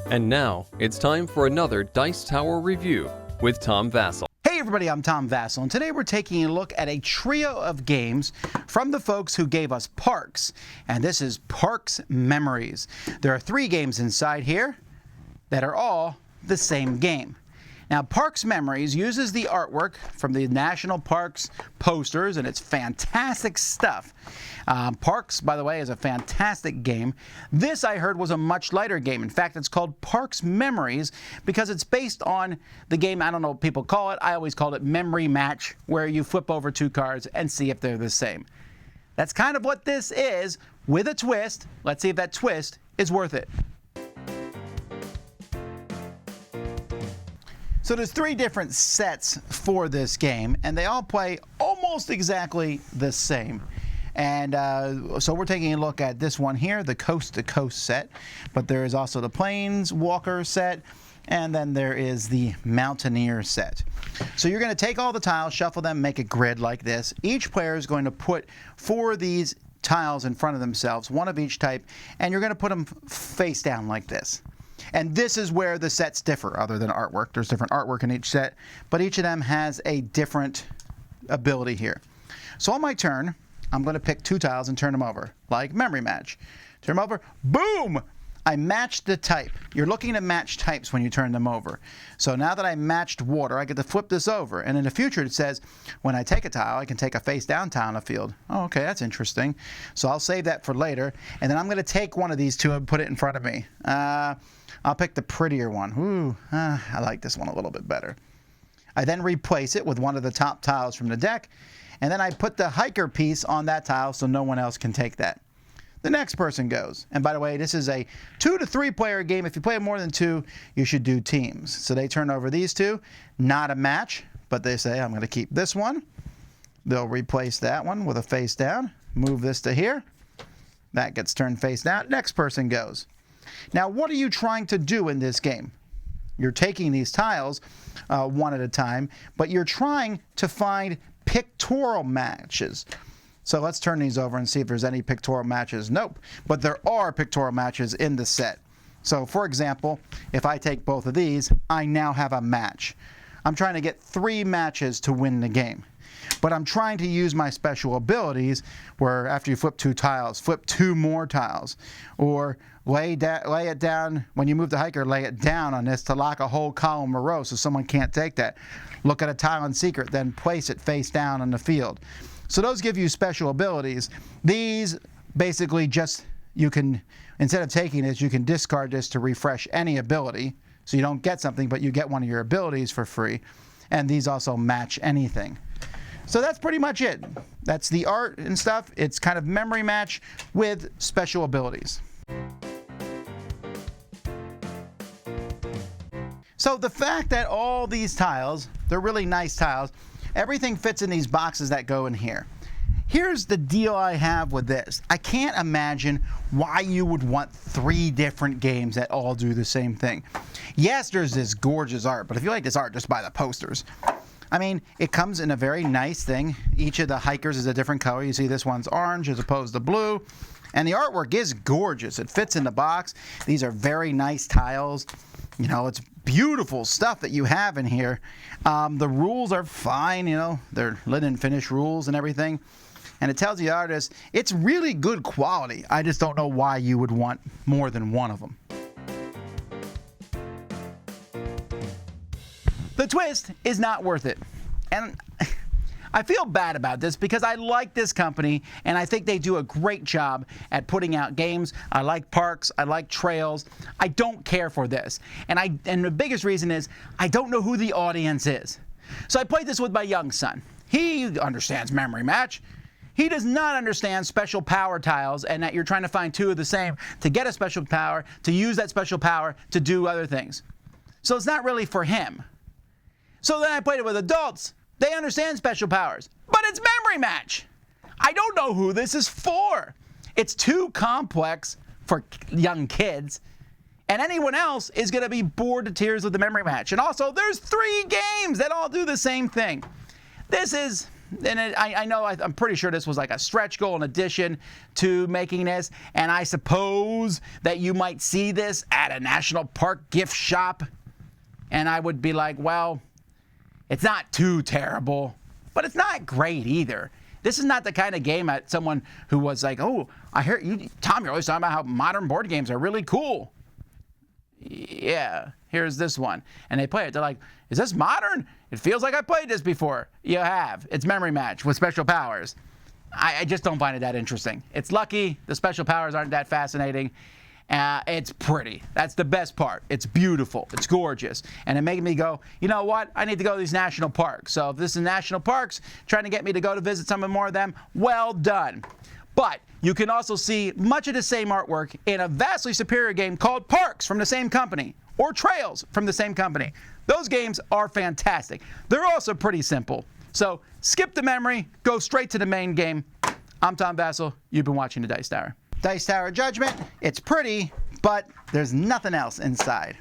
And now, it's time for another Dice Tower review with Tom Vasel. Hey everybody, I'm Tom Vasel, and today we're taking a look at a trio of games from the folks who gave us Parks, and this is Parks Memories. There are 3 games inside here that are all the same game. Now, Parks Memories uses the artwork from the National Parks posters, and it's fantastic stuff. Parks, by the way, is a fantastic game. This, I heard, was a much lighter game. In fact, it's called Parks Memories because it's based on the game, I don't know what people call it, I always called it Memory Match, where you flip over 2 cards and see if they're the same. That's kind of what this is, with a twist. Let's see if that twist is worth it. So there's 3 different sets for this game, and they all play almost exactly the same. And so we're taking a look at this one here, the Coast to Coast set, but there is also the Planeswalker set, and then there is the Mountaineer set. So you're going to take all the tiles, shuffle them, make a grid like this. Each player is going to put 4 of these tiles in front of themselves, 1 of each type, and you're going to put them face down like this. And this is where the sets differ, other than artwork. There's different artwork in each set, but each of them has a different ability here. So on my turn, I'm going to pick 2 tiles and turn them over, like Memory Match. Turn them over, boom! I matched the type. You're looking to match types when you turn them over. So now that I matched water, I get to flip this over. And in the future, it says, when I take a tile, I can take a face-down tile in the field. Oh, okay, that's interesting. So I'll save that for later. And then I'm going to take one of these 2 and put it in front of me. I'll pick the prettier one. Ooh, I like this one a little bit better. I then replace it with one of the top tiles from the deck, and then I put the hiker piece on that tile so no one else can take that. The next person goes. And by the way, this is a 2 to 3 player game. If you play more than 2, you should do teams. So they turn over these 2. Not a match, but they say, I'm going to keep this one. They'll replace that one with a face down. Move this to here. That gets turned face down. Next person goes. Now, what are you trying to do in this game? You're taking these tiles one at a time, but you're trying to find pictorial matches. So let's turn these over and see if there's any pictorial matches. Nope, but there are pictorial matches in the set. So, for example, if I take both of these, I now have a match. I'm trying to get 3 matches to win the game. But I'm trying to use my special abilities where after you flip 2 tiles, flip 2 more tiles. Or lay it down, when you move the hiker, lay it down on this to lock a whole column or row so someone can't take that. Look at a tile in secret, then place it face down on the field. So those give you special abilities. These basically just, you can, instead of taking this, you can discard this to refresh any ability. So you don't get something, but you get one of your abilities for free. And these also match anything. So that's pretty much it. That's the art and stuff. It's kind of memory match with special abilities. So the fact that all these tiles, they're really nice tiles, everything fits in these boxes that go in here. Here's the deal I have with this. I can't imagine why you would want 3 different games that all do the same thing. Yes, there's this gorgeous art, but if you like this art, just buy the posters. I mean, it comes in a very nice thing. Each of the hikers is a different color. You see this one's orange as opposed to blue. And the artwork is gorgeous. It fits in the box. These are very nice tiles. You know, it's beautiful stuff that you have in here. The rules are fine, you know. They're linen finish rules and everything. And it tells the artist it's really good quality. I just don't know why you would want more than one of them. The twist is not worth it. And I feel bad about this because I like this company and I think they do a great job at putting out games. I like Parks, I like Trails. I don't care for this. And the biggest reason is I don't know who the audience is. So I played this with my young son. He understands Memory Match. He does not understand special power tiles and that you're trying to find 2 of the same to get a special power, to use that special power to do other things. So it's not really for him. So then I played it with adults. They understand special powers, but it's Memory Match. I don't know who this is for. It's too complex for young kids, and anyone else is going to be bored to tears with the Memory Match. And also, there's 3 games that all do the same thing. This is And I know, I'm pretty sure this was like a stretch goal in addition to making this. And I suppose that you might see this at a national park gift shop. And I would be like, well, it's not too terrible, but it's not great either. This is not the kind of game that someone who was like, oh, I hear you, Tom, you're always talking about how modern board games are really cool. Yeah, here's this one. And they play it. They're like, is this modern? It feels like I played this before. You have. It's Memory Match with special powers. I just don't find it that interesting. It's lucky. The special powers aren't that fascinating. It's pretty. That's the best part. It's beautiful. It's gorgeous. And it made me go, you know what? I need to go to these national parks. So if this is national parks, trying to get me to go to visit some more of them, well done. But you can also see much of the same artwork in a vastly superior game called Parks from the same company, or Trails from the same company. Those games are fantastic. They're also pretty simple. So skip the memory, go straight to the main game. I'm Tom Vasel. You've been watching the Dice Tower. Dice Tower Judgment. It's pretty, but there's nothing else inside.